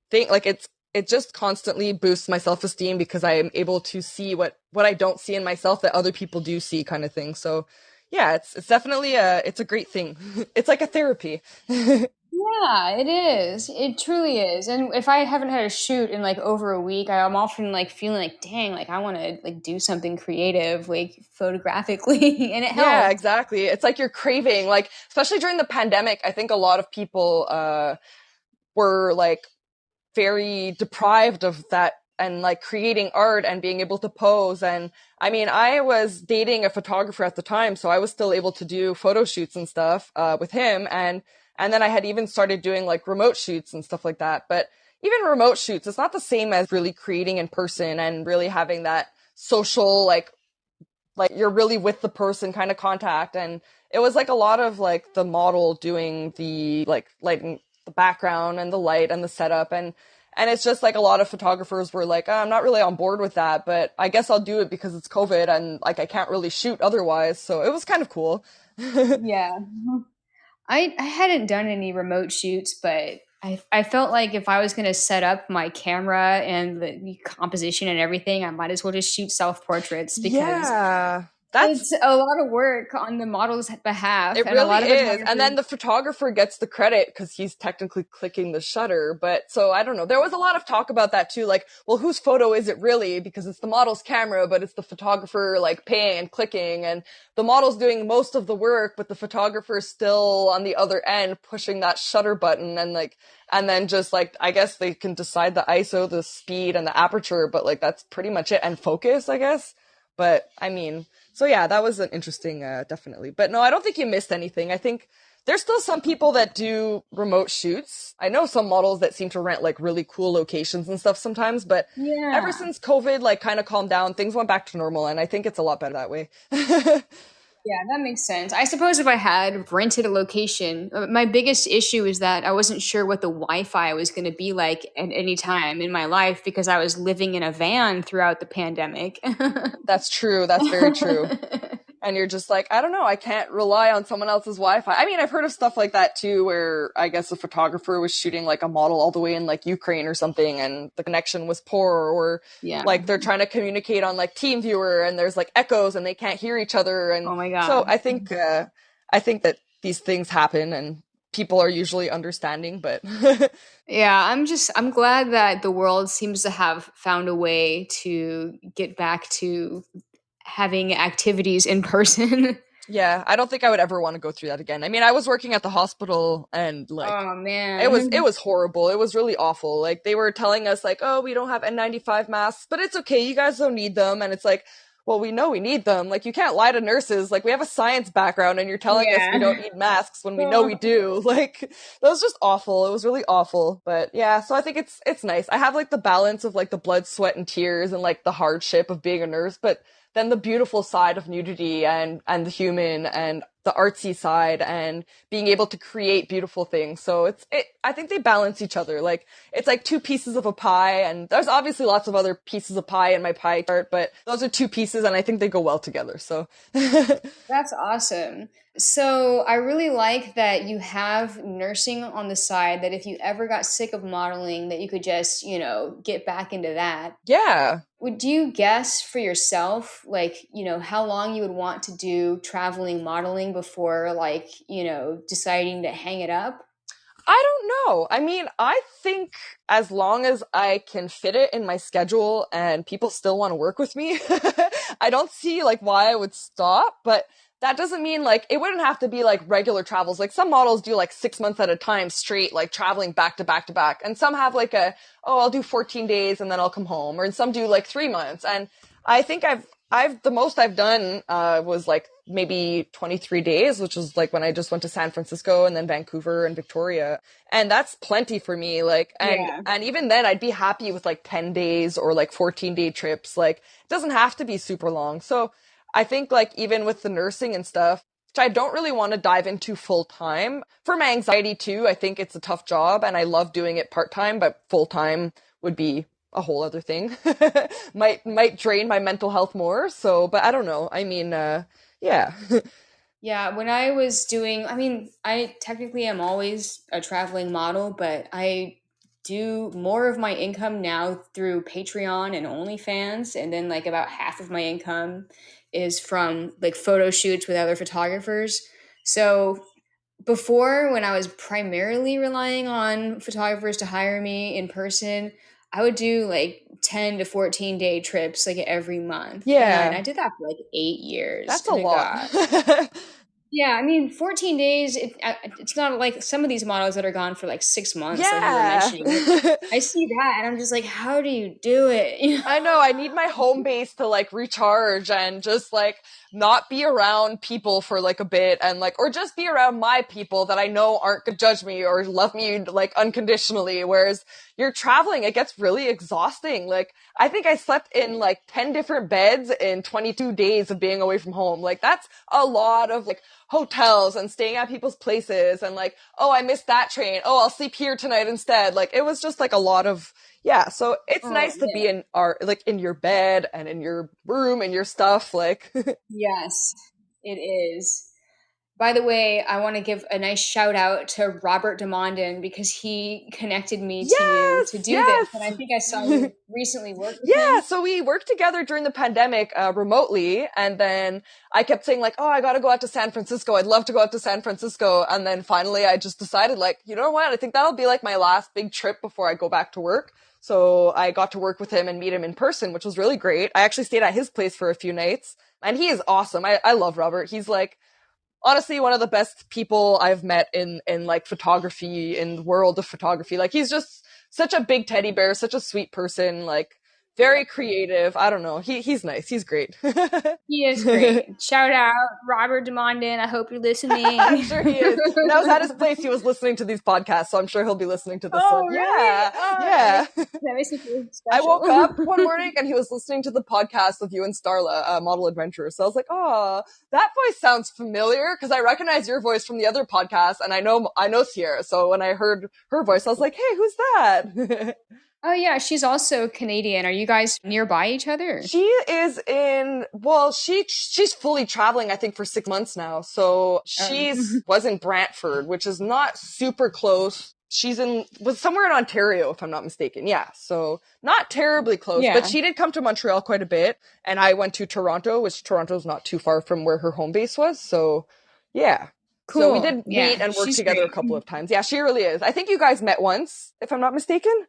thing. Like it just constantly boosts my self-esteem because I am able to see what I don't see in myself that other people do see, kind of thing. So yeah, it's definitely it's a great thing. It's like a therapy. yeah, it is. It truly is. And if I haven't had a shoot in like over a week, I'm often like feeling like, dang, like I want to like do something creative, like photographically, and it Yeah, helped. exactly. It's like you're craving, like, especially during the pandemic, I think a lot of people were like very deprived of that and like creating art and being able to pose. And I mean, I was dating a photographer at the time, so I was still able to do photo shoots and stuff with him. And then I had even started doing like remote shoots and stuff like that. But even remote shoots, it's not the same as really creating in person and really having that social, like you're really with the person kind of contact. And it was like a lot of like the model doing the like lighting the background and the light and the setup. And it's just like a lot of photographers were like, oh, I'm not really on board with that, but I guess I'll do it because it's COVID and like I can't really shoot otherwise. So it was kind of cool. Yeah. I hadn't done any remote shoots, but I felt like if I was going to set up my camera and the composition and everything, I might as well just shoot self portraits because Yeah. That's it's a lot of work on the model's behalf, It and a really lot of is. And photographers. then the photographer gets the credit because he's technically clicking the shutter. But so I don't know. There was a lot of talk about that too. Like, well, whose photo is it really? Because it's the model's camera, but it's the photographer like paying and clicking, and the model's doing most of the work, but the photographer's still on the other end pushing that shutter button and like, and then just like, I guess they can decide the ISO, the speed and the aperture, but like that's pretty much it. And focus, I guess. But I mean, so yeah, that was an interesting, definitely. But no, I don't think you missed anything. I think there's still some people that do remote shoots. I know some models that seem to rent like really cool locations and stuff sometimes, but ever Yeah. since COVID like kind of calmed down, things went back to normal, and I think it's a lot better that way. Yeah, that makes sense. I suppose if I had rented a location, my biggest issue is that I wasn't sure what the Wi-Fi was going to be like at any time in my life because I was living in a van throughout the pandemic. That's true. That's very true. And you're just like, I don't know, I can't rely on someone else's Wi-Fi. I mean, I've heard of stuff like that too, where I guess a photographer was shooting like a model all the way in like Ukraine or something, and the connection was poor, or Yeah. like they're trying to communicate on like TeamViewer and there's like echoes and they can't hear each other. And Oh my so God. I think that these things happen and people are usually understanding, but Yeah, I'm glad that the world seems to have found a way to get back to having activities in person. yeah, I don't think I would ever want to go through that again. I mean, I was working at the hospital and like Oh it man. was horrible. It was really awful. Like they were telling us like, "Oh, we don't have N95 masks, but it's okay. You guys don't need them." And it's like, "Well, we know we need them. Like you can't lie to nurses. Like we have a science background and you're telling us we don't Yeah. need masks when we know we Oh, do." Like that was just awful. It was really awful. But yeah, so I think it's nice. I have like the balance of like the blood, sweat and tears and like the hardship of being a nurse, but then the beautiful side of nudity and the human and the artsy side and being able to create beautiful things. So I think they balance each other. Like it's like two pieces of a pie, and there's obviously lots of other pieces of pie in my pie chart, but those are two pieces and I think they go well together. So that's awesome. So I really like that you have nursing on the side that if you ever got sick of modeling that you could just, get back into that. yeah. Would you guess for yourself, like, how long you would want to do traveling modeling before, like, deciding to hang it up? I don't know. I mean, I think as long as I can fit it in my schedule and people still want to work with me, I don't see like why I would stop, but that doesn't mean like it wouldn't have to be like regular travels. Like some models do like 6 months at a time straight, like traveling back to back to back. And some have like oh, I'll do 14 days and then I'll come home. Or some do like 3 months. And I think the most I've done, was like maybe 23 days, which was like when I just went to San Francisco and then Vancouver and Victoria. And that's plenty for me. Like, Yeah. and even then I'd be happy with like 10 days or like 14-day trips. Like, it doesn't have to be super long. So I think like even with the nursing and stuff, which I don't really want to dive into full time for my anxiety too. I think it's a tough job and I love doing it part time, but full time would be a whole other thing. Might drain my mental health more. So, but I don't know. I mean, yeah. Yeah, when I was doing, I mean, I technically am always a traveling model, but I do more of my income now through Patreon and OnlyFans, and then like about half of my income is from like photo shoots with other photographers. So before, when I was primarily relying on photographers to hire me in person, I would do like 10 to 14-day trips like every month. And Yeah. I did that for like 8 years. That's a And it lot. got yeah, I mean, 14 days, it's not like some of these models that are gone for like 6 months, like you were Yeah. mentioning. Like, I see that and I'm just like, how do you do it? I know, I need my home base to like recharge and just like not be around people for like a bit and like, or just be around my people that I know aren't gonna judge me or love me like unconditionally. Whereas you're traveling, it gets really exhausting. Like, I think I slept in like 10 different beds in 22 days of being away from home. Like, that's a lot of like hotels and staying at people's places and like, oh, I missed that train. Oh, I'll sleep here tonight instead. Like, it was just like a lot of, yeah. So it's Oh, nice to be yeah. in our, like in your bed and in your room and your stuff. Like, Yes, it is. By the way, I want to give a nice shout out to Robert Demondon because he connected me to you to yes, do this. And I yes. think I saw you recently work with Yeah, him. so we worked together during the pandemic remotely, and then I kept saying like, "Oh, I got to go out to San Francisco. I'd love to go out to San Francisco." And then finally, I just decided like, you know what? I think that'll be like my last big trip before I go back to work. So I got to work with him and meet him in person, which was really great. I actually stayed at his place for a few nights, and he is awesome. I love Robert. He's like honestly one of the best people I've met in like photography, in the world of photography. Like he's just such a big teddy bear, such a sweet person, like very creative. I don't know. He's nice. He's great. He is great. Shout out Robert Demondon. I hope you're I'm listening. sure he is. When I was at his place, he was listening to these podcasts, so I'm sure he'll be listening to this Oh, one. really? Yeah, Oh, yeah. that makes me feel I special. woke up one morning and he was listening to the podcast with you and Starla, Model Adventure. So I was like, oh, that voice sounds familiar because I recognize your voice from the other podcast and I know Sierra. So when I heard her voice, I was like, hey, who's that? Oh, yeah, she's also Canadian. Are you guys nearby each other? She is in, well, she's fully traveling, I think, for 6 months now. So was in Brantford, which is not super close. Was somewhere in Ontario, if I'm not mistaken. Yeah. So not terribly close, but Yeah, she did come to Montreal quite a bit. And I went to Toronto, which Toronto's not too far from where her home base was. So yeah. So we cool. did meet Yeah, and work she's together a great. couple of times. Yeah, she really is. I think you guys met once, if I'm not mistaken.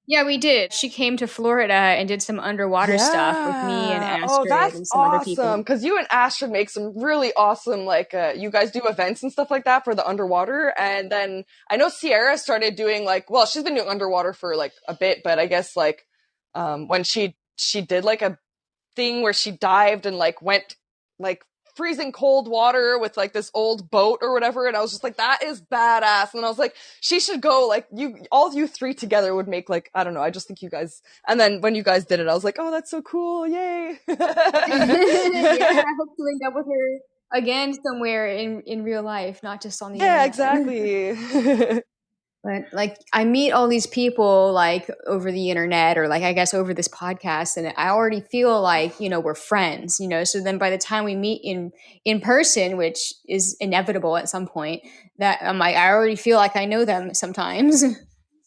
Yeah, we did. She came to Florida and did some underwater stuff with me and Yeah. Oh, Astrid that's and some other awesome. people. Because you and Astrid make some really awesome, like, you guys do events and stuff like that for the underwater. And then I know Sierra started doing like, well, she's been doing underwater for like a bit, but I guess like, when she did like a thing where she dived and like went like freezing cold water with like this old boat or whatever, and I was just like, that is badass. And I was like, she should go, like, you three together would make like, I don't know, I just think you guys. And then when you guys did it, I was like, oh, that's so cool, yay. Yeah, I hope to link up with her again somewhere in real life, not just on the Yeah, internet. exactly. But like I meet all these people like over the internet or like I guess over this podcast and I already feel like, we're friends, So then by the time we meet in person, which is inevitable at some point, that I'm like I already feel like I know them sometimes.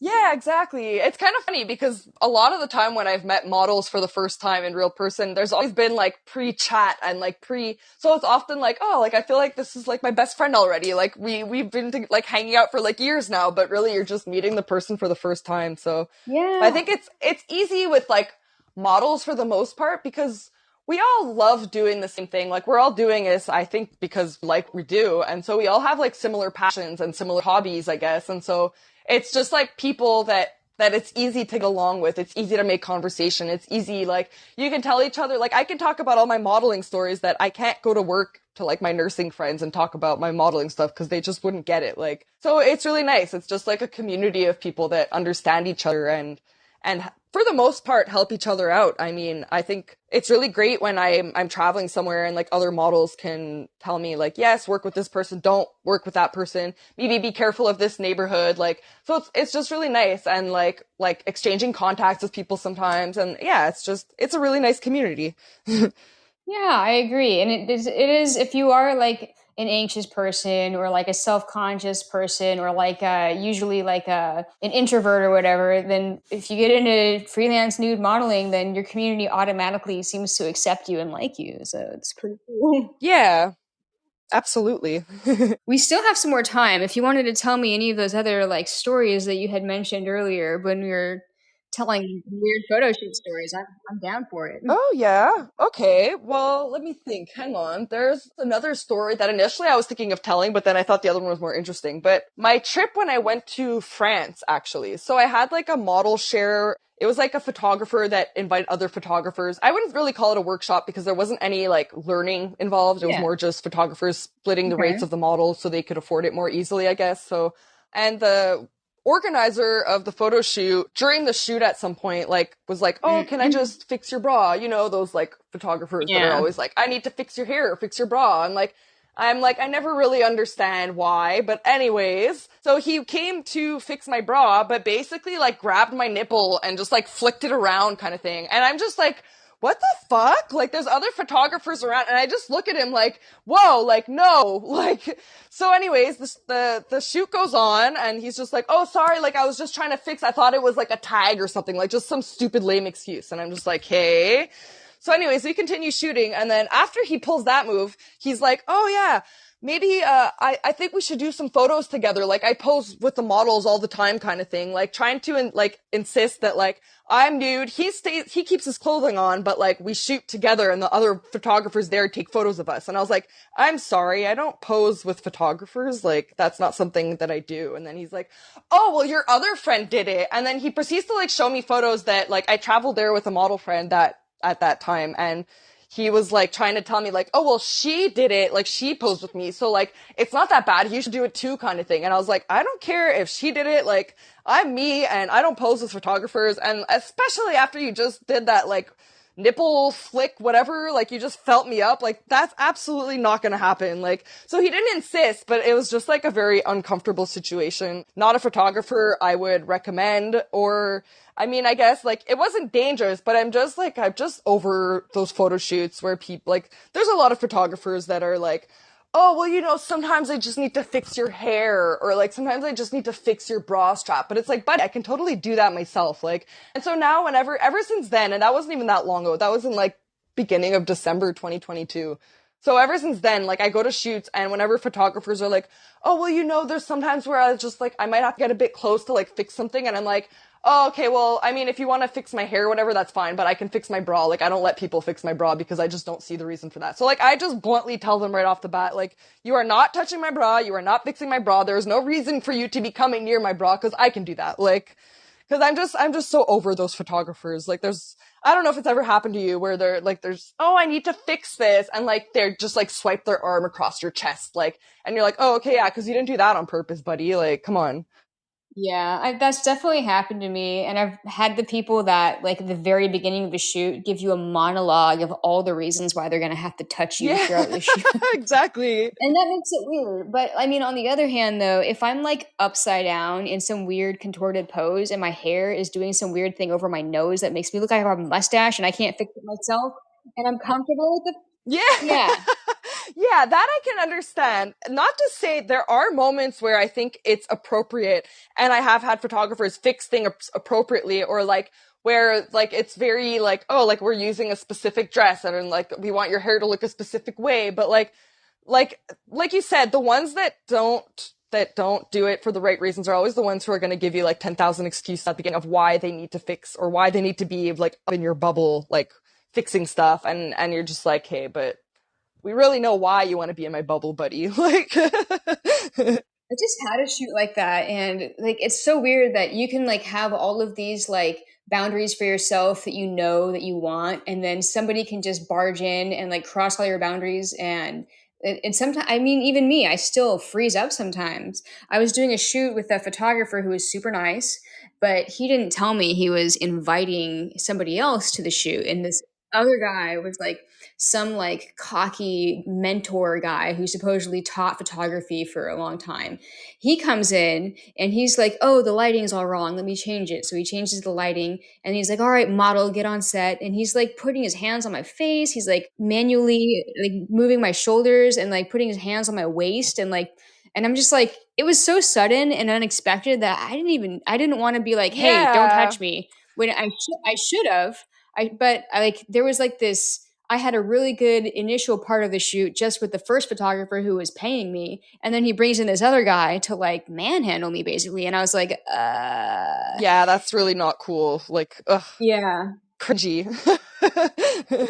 Yeah, exactly. It's kind of funny because a lot of the time when I've met models for the first time in real person, there's always been like pre-chat and like so it's often like, oh, like I feel like this is like my best friend already. Like we've been like hanging out for like years now, but really you're just meeting the person for the first time. So I Yeah. think it's easy with like models for the most part because we all love doing the same thing. Like we're all doing this, I think, because like we do. And so we all have like similar passions and similar hobbies, I guess. And so it's just like people that it's easy to get along with. It's easy to make conversation. It's easy, like, you can tell each other, like, I can talk about all my modeling stories that I can't go to work to, like, my nursing friends and talk about my modeling stuff because they just wouldn't get it. Like, so it's really nice. It's just like a community of people that understand each other and for the most part help each other out. I mean, I think it's really great when I'm traveling somewhere and like other models can tell me like, yes, work with this person, don't work with that person, maybe be careful of this neighborhood. Like, so it's just really nice and like exchanging contacts with people sometimes. And yeah, it's a really nice community. Yeah, I agree. And it is if you are like an anxious person or like a self-conscious person or like usually like an introvert or whatever, then if you get into freelance nude modeling, then your community automatically seems to accept you and like you. So it's pretty cool. Yeah, absolutely. We still have some more time. If you wanted to tell me any of those other like stories that you had mentioned earlier when we were telling weird photo shoot stories, I'm down for it. Oh, yeah. Okay. Well, let me think. Hang on. There's another story that initially I was thinking of telling, but then I thought the other one was more interesting. But my trip when I went to France, actually. So I had like a model share it was like a photographer that invited other photographers. I wouldn't really call it a workshop because there wasn't any like learning involved. It was Yeah. more just photographers splitting the rates Okay. of the models so they could afford it more easily, I guess. So, and the organizer of the photo shoot during the shoot at some point like was like, oh, can I Mm-hmm. just fix your bra, you know, those like photographers that are Yeah. always like, I need to fix your hair, fix your bra. I'm like, I never really understand why, but anyways, so he came to fix my bra, but basically like grabbed my nipple and just like flicked it around kind of thing. And I'm just like, what the fuck? Like there's other photographers around and I just look at him like, whoa, like no, like, so anyways, the shoot goes on and he's just like, oh, sorry, like I was just trying to fix, I thought it was like a tag or something, like just some stupid lame excuse. And I'm just like, hey. So anyways, we continue shooting. And then after he pulls that move, he's like, oh yeah, maybe, I think we should do some photos together. Like I pose with the models all the time kind of thing, like trying to insist that like I'm nude. He keeps his clothing on, but like we shoot together and the other photographers there take photos of us. And I was like, I'm sorry, I don't pose with photographers. Like that's not something that I do. And then he's like, oh, well, your other friend did it. And then he proceeds to like show me photos that like I traveled there with a model friend that at that time. And he was like trying to tell me like, oh, well, she did it. Like she posed with me. So like, it's not that bad. You should do it too kind of thing. And I was like, I don't care if she did it. Like I'm me and I don't pose with photographers. And especially after you just did that like nipple flick, whatever, like you just felt me up. Like that's absolutely not going to happen. Like, so he didn't insist, but it was just like a very uncomfortable situation. Not a photographer I would recommend or I mean, I guess like it wasn't dangerous, but I'm just over those photo shoots where people like, there's a lot of photographers that are like, oh, well, you know, sometimes I just need to fix your hair or like sometimes I just need to fix your bra strap. But it's like, buddy, I can totally do that myself. Like, and so now ever since then, and that wasn't even that long ago, that was in like beginning of December 2022. So ever since then, like I go to shoots and whenever photographers are like, oh, well, you know, there's sometimes where I just like, I might have to get a bit close to like fix something. And I'm like, oh, okay, well, I mean, if you want to fix my hair or whatever, that's fine, but I can fix my bra. Like, I don't let people fix my bra because I just don't see the reason for that. So, like, I just bluntly tell them right off the bat, like, you are not touching my bra. You are not fixing my bra. There is no reason for you to be coming near my bra because I can do that. Like, because I'm just so over those photographers. Like, I don't know if it's ever happened to you where oh, I need to fix this. And like, they're just like swipe their arm across your chest. Like, and you're like, oh, okay, yeah, because you didn't do that on purpose, buddy. Like, come on. Yeah, that's definitely happened to me. And I've had the people that, like, at the very beginning of the shoot, give you a monologue of all the reasons why they're going to have to touch you Yeah, throughout the shoot. exactly. And that makes it weird. But I mean, on the other hand, though, if I'm like upside down in some weird contorted pose and my hair is doing some weird thing over my nose that makes me look like I have a mustache and I can't fix it myself, and I'm comfortable with it, Yeah. yeah, Yeah, that I can understand. Not to say there are moments where I think it's appropriate and I have had photographers fix things appropriately or like where like it's very like, oh, like we're using a specific dress and like we want your hair to look a specific way, but like like you said, the ones that don't do it for the right reasons are always the ones who are going to give you like 10,000 excuses at the beginning of why they need to fix or why they need to be like up in your bubble like fixing stuff and you're just like, hey, but we really know why you want to be in my bubble, buddy. Like, I just had a shoot like that, and like it's so weird that you can like have all of these like boundaries for yourself that you know that you want, and then somebody can just barge in and like cross all your boundaries. And sometimes, I mean, even me, I still freeze up sometimes. I was doing a shoot with a photographer who was super nice, but he didn't tell me he was inviting somebody else to the shoot, and this other guy was like some like cocky mentor guy who supposedly taught photography for a long time. He comes in and he's like, "Oh, the lighting's all wrong. Let me change it." So he changes the lighting and he's like, "All right, model, get on set." And he's like putting his hands on my face. He's like manually like moving my shoulders and like putting his hands on my waist and I'm just like, it was so sudden and unexpected that I didn't want to be like, "Hey, don't yeah, touch me." When I should have. But I like there was like this I had a really good initial part of the shoot just with the first photographer who was paying me. And then he brings in this other guy to like manhandle me basically. And I was like, yeah, that's really not cool. Like, ugh, yeah. cringy.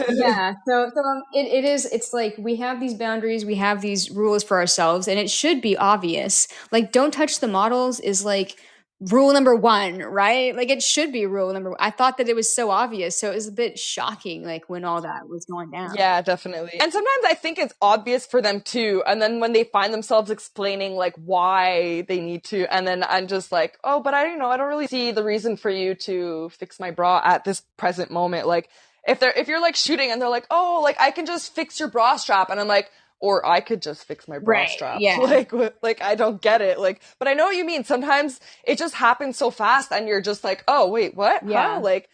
Yeah. It's like we have these boundaries, we have these rules for ourselves, and it should be obvious. Like, don't touch the models is like rule number one, right? Like it should be rule number one. I thought that it was so obvious. So it was a bit shocking, like when all that was going down. Yeah, definitely. And sometimes I think it's obvious for them too. And then when they find themselves explaining like why they need to, and then I'm just like, oh, but I don't really see the reason for you to fix my bra at this present moment. Like if you're like shooting and they're like, oh, like I can just fix your bra strap. And I'm like, or I could just fix my bra Right. strap. Yeah. Like I don't get it. Like, but I know what you mean. Sometimes it just happens so fast and you're just like, oh, wait, what? Yeah. Huh? Like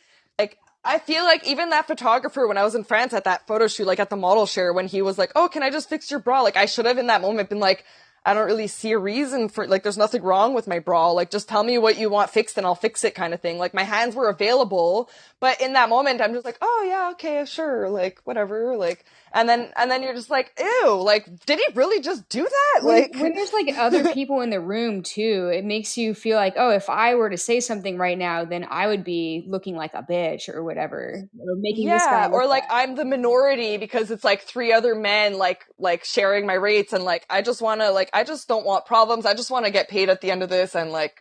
I feel like even that photographer when I was in France at that photo shoot, like at the model share, when he was like, oh, can I just fix your bra? Like I should have in that moment been like, I don't really see a reason for, like, there's nothing wrong with my bra. Like, just tell me what you want fixed and I'll fix it kind of thing. Like, my hands were available, but in that moment, I'm just like, oh yeah, okay, sure. Like, whatever. Like, and then you're just like, ew, like, did he really just do that? When there's like other people in the room too, it makes you feel like, oh, if I were to say something right now, then I would be looking like a bitch or whatever, or making this guy Yeah, look or like bad. I'm the minority because it's like three other men like sharing my rates and like I just want to like I just don't want problems. I just want to get paid at the end of this and like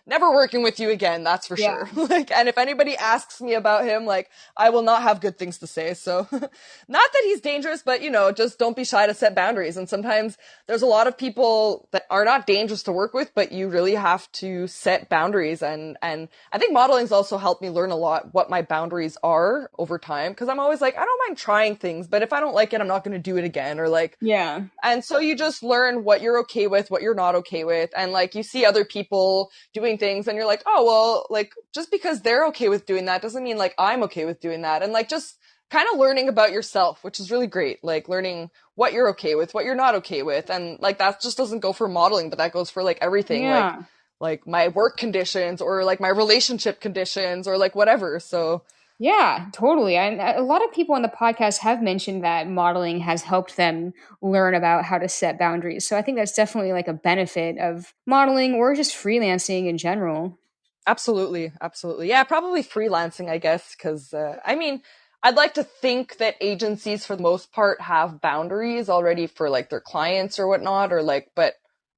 never working with you again, that's for Yeah. sure. Like and if anybody asks me about him, like I will not have good things to say. So not that he's dangerous, but you know, just don't be shy to set boundaries. And sometimes there's a lot of people that are not dangerous to work with, but you really have to set boundaries and I think modeling's also helped me learn a lot what my boundaries are over time because I'm always like I don't mind trying things, but if I don't like it, I'm not going to do it again or like Yeah. and so you just learn what you're okay with, what you're not okay with. And like you see other people doing things and you're like, oh, well, like just because they're okay with doing that doesn't mean like I'm okay with doing that. And like just kind of learning about yourself, which is really great. Like learning what you're okay with, what you're not okay with. And like that just doesn't go for modeling, but that goes for like everything. Yeah. Like my work conditions or like my relationship conditions or like whatever. So Yeah, totally. And a lot of people on the podcast have mentioned that modeling has helped them learn about how to set boundaries. So I think that's definitely like a benefit of modeling or just freelancing in general. absolutely, absolutely. Yeah, probably freelancing, I guess, because I mean, I'd like to think that agencies, for the most part, have boundaries already for like their clients or whatnot, or like, but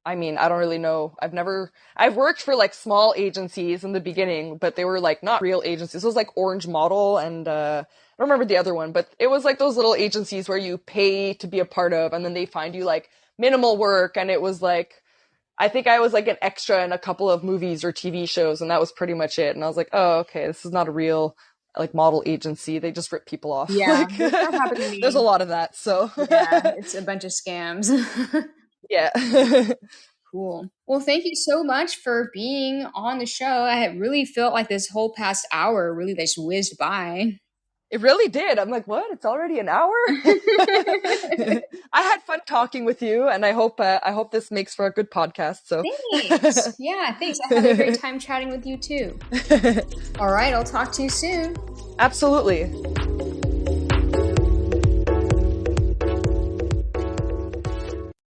I mean, I don't really know. I've worked for like small agencies in the beginning, but they were like not real agencies. It was like Orange Model and I don't remember the other one, but it was like those little agencies where you pay to be a part of, and then they find you like minimal work, and it was like I think I was like an extra in a couple of movies or TV shows, and that was pretty much it. And I was like, oh, okay, this is not a real like model agency. They just rip people off. Yeah, Like that happened to there's a me. lot of that. So Yeah, it's a bunch of scams. yeah. Cool. Well, thank you so much for being on the show. I really felt like this whole past hour really just whizzed by. It really did. I'm like, what? It's already an hour? I had fun talking with you, and I hope this makes for a good podcast. So Thanks. Yeah, thanks. I had a great time chatting with you too. All right, I'll talk to you soon. absolutely.